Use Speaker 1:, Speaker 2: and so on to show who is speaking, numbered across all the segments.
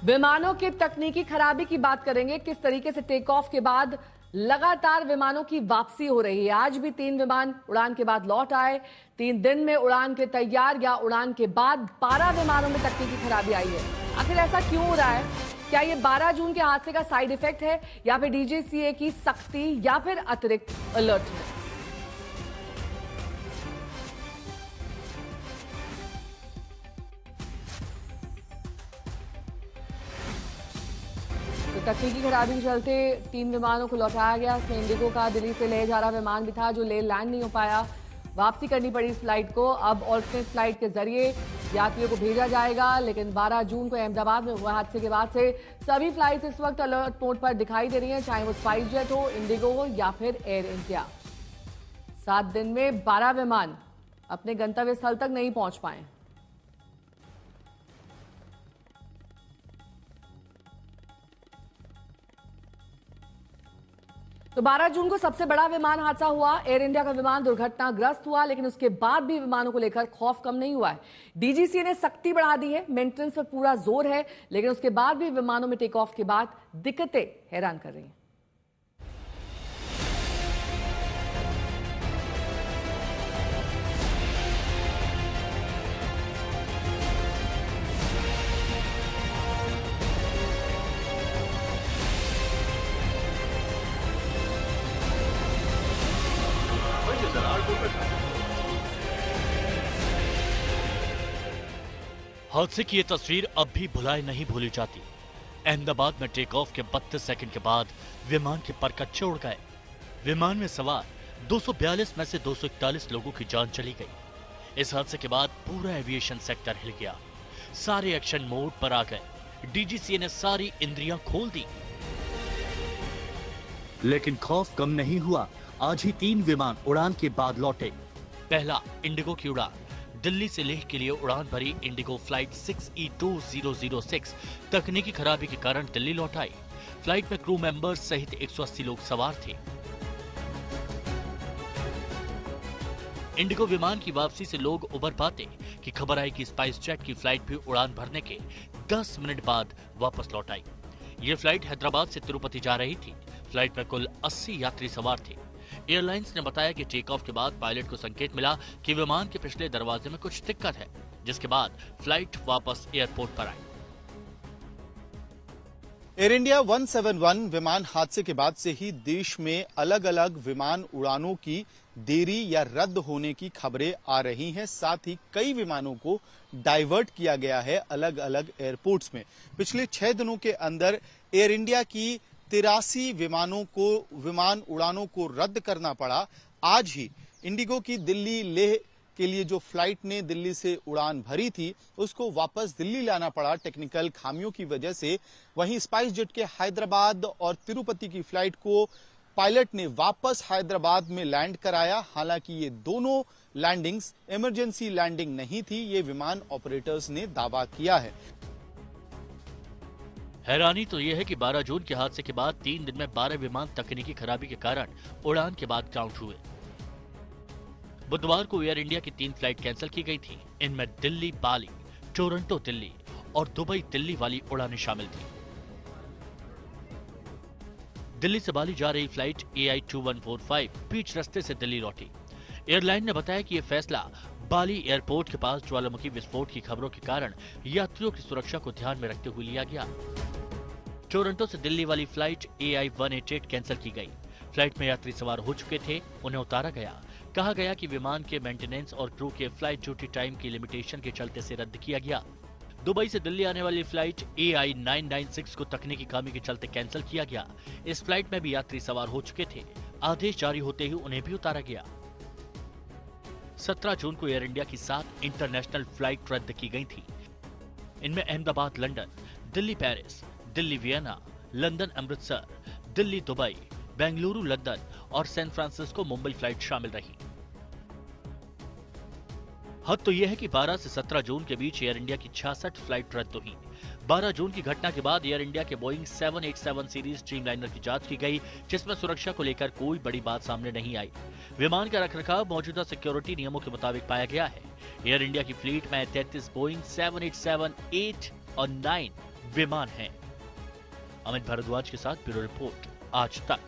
Speaker 1: विमानों की तकनीकी खराबी की बात करेंगे। किस तरीके से टेक ऑफ के बाद लगातार विमानों की वापसी हो रही है। आज भी 3 विमान उड़ान के बाद लौट आए। 3 दिन में उड़ान के तैयार या उड़ान के बाद 12 विमानों में तकनीकी खराबी आई है। आखिर ऐसा क्यों हो रहा है? क्या ये 12 जून के हादसे का साइड इफेक्ट है या फिर डीजीसीए की सख्ती या फिर अतिरिक्त अलर्टनेस? तो तकनीकी खराबी के चलते 3 विमानों को लौटाया गया। इसमें इंडिगो का दिल्ली से लेह जा रहा विमान भी था जो लेह लैंड नहीं हो पाया। वापसी करनी पड़ी इस फ्लाइट को। अब ऑल्टरनेट फ्लाइट के जरिए यात्रियों को भेजा जाएगा। लेकिन 12 जून को अहमदाबाद में हुआ हादसे के बाद से सभी फ्लाइट्स इस वक्त अलर्ट मोड पर दिखाई दे रही हैं, चाहे वो स्पाइस जेट हो, इंडिगो हो या फिर एयर इंडिया। 7 दिन में 12 विमान अपने गंतव्य स्थल तक नहीं पहुंच पाए। तो 12 जून को सबसे बड़ा विमान हादसा हुआ। एयर इंडिया का विमान दुर्घटनाग्रस्त हुआ, लेकिन उसके बाद भी विमानों को लेकर खौफ कम नहीं हुआ है। डीजीसीए ने सख्ती बढ़ा दी है, मेंटेनेंस पर पूरा जोर है, लेकिन उसके बाद भी विमानों में टेक ऑफ के बाद दिक्कतें हैरान कर रही हैं।
Speaker 2: हादसे की ये तस्वीर अब भी भुलाए नहीं भूली जाती। अहमदाबाद में टेक ऑफ के 32 सेकंड के बाद विमान के परकच्चे उड़ गए। विमान में सवार 242 में से 241 लोगों की जान चली गई। इस हादसे के बाद पूरा एविएशन सेक्टर हिल गया। सारे एक्शन मोड पर आ गए। डीजीसीए ने सारी इंद्रियां खोल दी।
Speaker 3: लेकिन खौफ कम नहीं हुआ। आज ही 3 विमान उड़ान के बाद लौटे।
Speaker 2: पहला इंडिगो की उड़ान। दिल्ली से लेह के लिए उड़ान भरी इंडिगो फ्लाइट 6E2006 तकनीकी खराबी के कारण दिल्ली लौट आई। फ्लाइट में क्रू मेंबर्स सहित 180 लोग सवार थे। इंडिगो विमान की वापसी से लोग उबर पाते कि खबर आई कि स्पाइस जेट की फ्लाइट भी उड़ान भरने के 10 मिनट बाद वापस लौट आई। ये फ्लाइट हैदराबाद से तिरुपति जा रही थी। फ्लाइट में कुल 80 यात्री सवार थे। एयरलाइंस ने बताया कि टेक ऑफ के बाद पायलट को संकेत मिला कि विमान के पिछले दरवाजे में कुछ दिक्कत है, जिसके बाद फ्लाइट वापस एयरपोर्ट पर आई।
Speaker 4: एयर इंडिया 171 विमान हादसे के बाद से ही देश में अलग अलग विमान उड़ानों की देरी या रद्द होने की खबरें आ रही हैं। साथ ही कई विमानों को डाइवर्ट किया गया है अलग अलग एयरपोर्ट्स में। पिछले 6 दिनों के अंदर एयर इंडिया की 83 विमान उड़ानों को रद्द करना पड़ा। आज ही इंडिगो की दिल्ली लेह के लिए जो फ्लाइट ने दिल्ली से उड़ान भरी थी उसको वापस दिल्ली लाना पड़ा टेक्निकल खामियों की वजह से। वहीं स्पाइस जेट के हैदराबाद और तिरुपति की फ्लाइट को पायलट ने वापस हैदराबाद में लैंड कराया। हालांकि ये दोनों लैंडिंग्स इमरजेंसी लैंडिंग नहीं थी, ये विमान ऑपरेटर्स ने दावा किया है।
Speaker 2: हैरानी तो यह है कि 12 जून के हादसे के बाद 3 दिन में 12 विमान तकनीकी खराबी के कारण उड़ान के बाद ग्राउंड हुए। बुधवार को एयर इंडिया की 3 फ्लाइट कैंसिल की गई थी। इनमें दिल्ली बाली, टोरंटो दिल्ली और दुबई दिल्ली वाली उड़ानें शामिल थी। दिल्ली से बाली जा रही फ्लाइट AI2145 बीच रास्ते से दिल्ली लौटी। एयरलाइन ने बताया कि यह फैसला बाली एयरपोर्ट के पास ज्वालामुखी विस्फोट की खबरों के कारण यात्रियों की सुरक्षा को ध्यान में रखते हुए लिया गया। टोरंटो से दिल्ली वाली फ्लाइट AI188 कैंसिल की गई। फ्लाइट में यात्री सवार हो चुके थे, उन्हें उतारा गया। कहा गया कि विमान के मेंटेनेंस और क्रू के फ्लाइट ड्यूटी टाइम की लिमिटेशन के चलते से रद्द किया गया। दुबई से दिल्ली आने वाली फ्लाइट AI996 को तकनीकी खामी के चलते कैंसिल किया गया। इस फ्लाइट में भी यात्री सवार हो चुके थे। आदेश जारी होते ही उन्हें भी उतारा गया। 17 जून को एयर इंडिया की 7 इंटरनेशनल फ्लाइट रद्द की गई थी। इनमें Ahmedabad London, Delhi Paris, Delhi Vienna, London Amritsar, Delhi Dubai, Bengaluru London और सैन फ्रांसिस्को मुंबई फ्लाइट शामिल रही। हद तो यह है कि 12 से 17 जून के बीच एयर इंडिया की 66 फ्लाइट रद्द हुई। 12 जून की घटना के बाद एयर इंडिया के बोइंग 787 सीरीज ड्रीमलाइनर की जांच की गई, जिसमें सुरक्षा को लेकर कोई बड़ी बात सामने नहीं आई। विमान का रखरखाव मौजूदा सिक्योरिटी नियमों के मुताबिक पाया गया है। एयर इंडिया की फ्लीट में 33 बोइंग 787-8 और 9 विमान हैं। अमित भारद्वाज के साथ ब्यूरो रिपोर्ट, आज तक।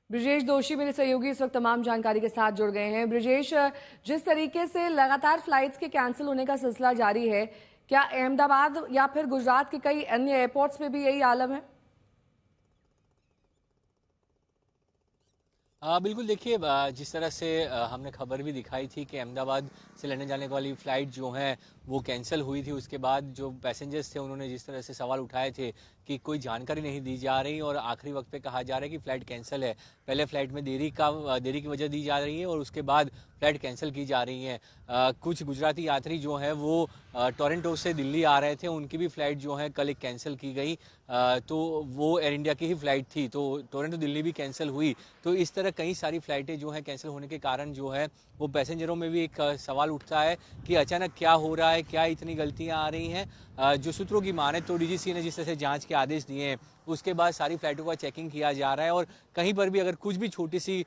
Speaker 1: ब्रिजेश दोषी मेरे सहयोगी इस वक्त तमाम जानकारी के साथ जुड़ गए हैं। ब्रिजेश, जिस तरीके से लगातार फ्लाइट्स के कैंसिल होने का सिलसिला जारी है, क्या अहमदाबाद या फिर गुजरात के कई अन्य एयरपोर्ट्स में भी यही आलम है?
Speaker 5: बिल्कुल, देखिए जिस तरह से हमने खबर भी दिखाई थी कि अहमदाबाद से लंदन जाने वाली फ़्लाइट जो है वो कैंसिल हुई थी, उसके बाद जो पैसेंजर्स थे उन्होंने जिस तरह से सवाल उठाए थे कि कोई जानकारी नहीं दी जा रही और आखिरी वक्त पे कहा जा रहा है कि फ़्लाइट कैंसिल है। पहले फ़्लाइट में देरी की वजह दी जा रही है और उसके बाद फ़्लाइट कैंसिल की जा रही है। कुछ गुजराती यात्री जो हैं वो टोरंटो से दिल्ली आ रहे थे, उनकी भी फ़्लाइट जो है कल एक कैंसिल की गई। तो वो एयर इंडिया की ही फ़्लाइट थी, तो टोरंटो दिल्ली भी कैंसिल हुई। तो इस तरह कई सारी फ़्लाइटें जो हैं कैंसिल होने के कारण जो है वो पैसेंजरों में भी एक सवाल उठता है कि अचानक क्या हो रहा है, क्या इतनी गलतियां आ रही हैं। जो सूत्रों की माने तो डीजीसी ने जिस तरह से जांच के आदेश दिए हैं उसके बाद सारी फ्लाइटों का चेकिंग किया जा रहा है और कहीं पर भी अगर कुछ भी छोटी सी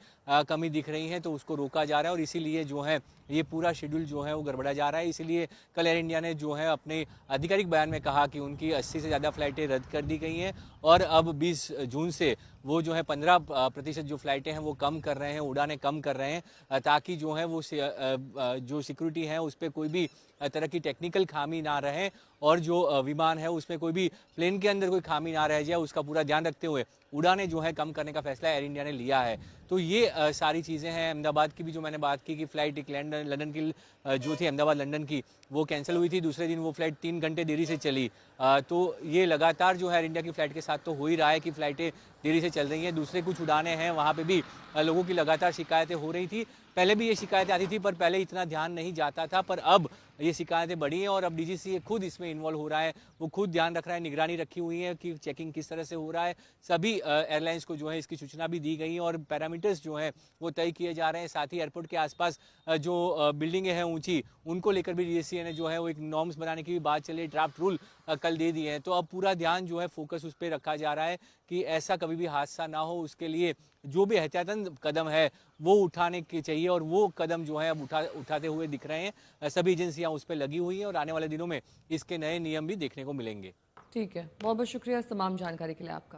Speaker 5: कमी दिख रही है तो उसको रोका जा रहा है और इसीलिए जो है ये पूरा शेड्यूल जो है वो गड़बड़ा जा रहा है। इसीलिए कल एयर इंडिया ने जो है अपने आधिकारिक बयान में कहा कि उनकी 80 से ज़्यादा फ्लाइटें रद्द कर दी गई हैं और अब 20 जून से वो जो है 15% जो फ्लाइटें हैं वो कम कर रहे हैं, उड़ानें कम कर रहे हैं ताकि जो है वो जो सिक्योरिटी है उस पर कोई भी तरह की टेक्निकल खामी ना रहे और जो विमान है उसमें कोई भी प्लेन के अंदर कोई खामी ना रह जाए, उसका पूरा ध्यान रखते हुए उड़ानें जो है कम करने का फैसला एयर इंडिया ने लिया है। तो ये सारी चीज़ें हैं। अहमदाबाद की भी जो मैंने बात की कि फ़्लाइट एक लंदन की जो थी अहमदाबाद लंदन की वो कैंसिल हुई थी, दूसरे दिन वो फ्लाइट 3 घंटे देरी से चली। तो ये लगातार जो है एयर इंडिया की फ़्लाइट के साथ तो हो ही रहा है कि फ़्लाइटें देरी से चल रही हैं। दूसरे कुछ उड़ानें हैं वहाँ पे भी लोगों की लगातार शिकायतें हो रही थी। पहले भी ये शिकायतें आती थी पर पहले इतना ध्यान नहीं जाता था, पर अब ये शिकायतें बढ़ी हैं और अब डीजीसी खुद इसमें इन्वॉल्व हो रहा है। वो खुद ध्यान रख रहा है, निगरानी रखी हुई है कि चेकिंग किस तरह से हो रहा है। सभी एयरलाइंस को जो है इसकी सूचना भी दी गई है और पैरामीटर्स जो हैं वो तय किए जा रहे हैं। साथ ही एयरपोर्ट के आसपास जो बिल्डिंगें हैं ऊंची, उनको लेकर भी डीजीसी ने जो है वो एक नॉर्म्स बनाने की भी बात चली, ड्राफ्ट रूल कल दे दिए हैं। तो अब पूरा ध्यान जो है फोकस उस पर रखा जा रहा है कि ऐसा कभी भी हादसा ना हो। उसके लिए जो भी एहतियातन कदम है वो उठाने के चाहिए और वो कदम जो है अब उठाते हुए दिख रहे हैं। सभी एजेंसियां उस पर लगी हुई हैं और आने वाले दिनों में इसके नए नियम भी देखने को मिलेंगे।
Speaker 1: ठीक है, बहुत बहुत शुक्रिया इस तमाम जानकारी के लिए आपका।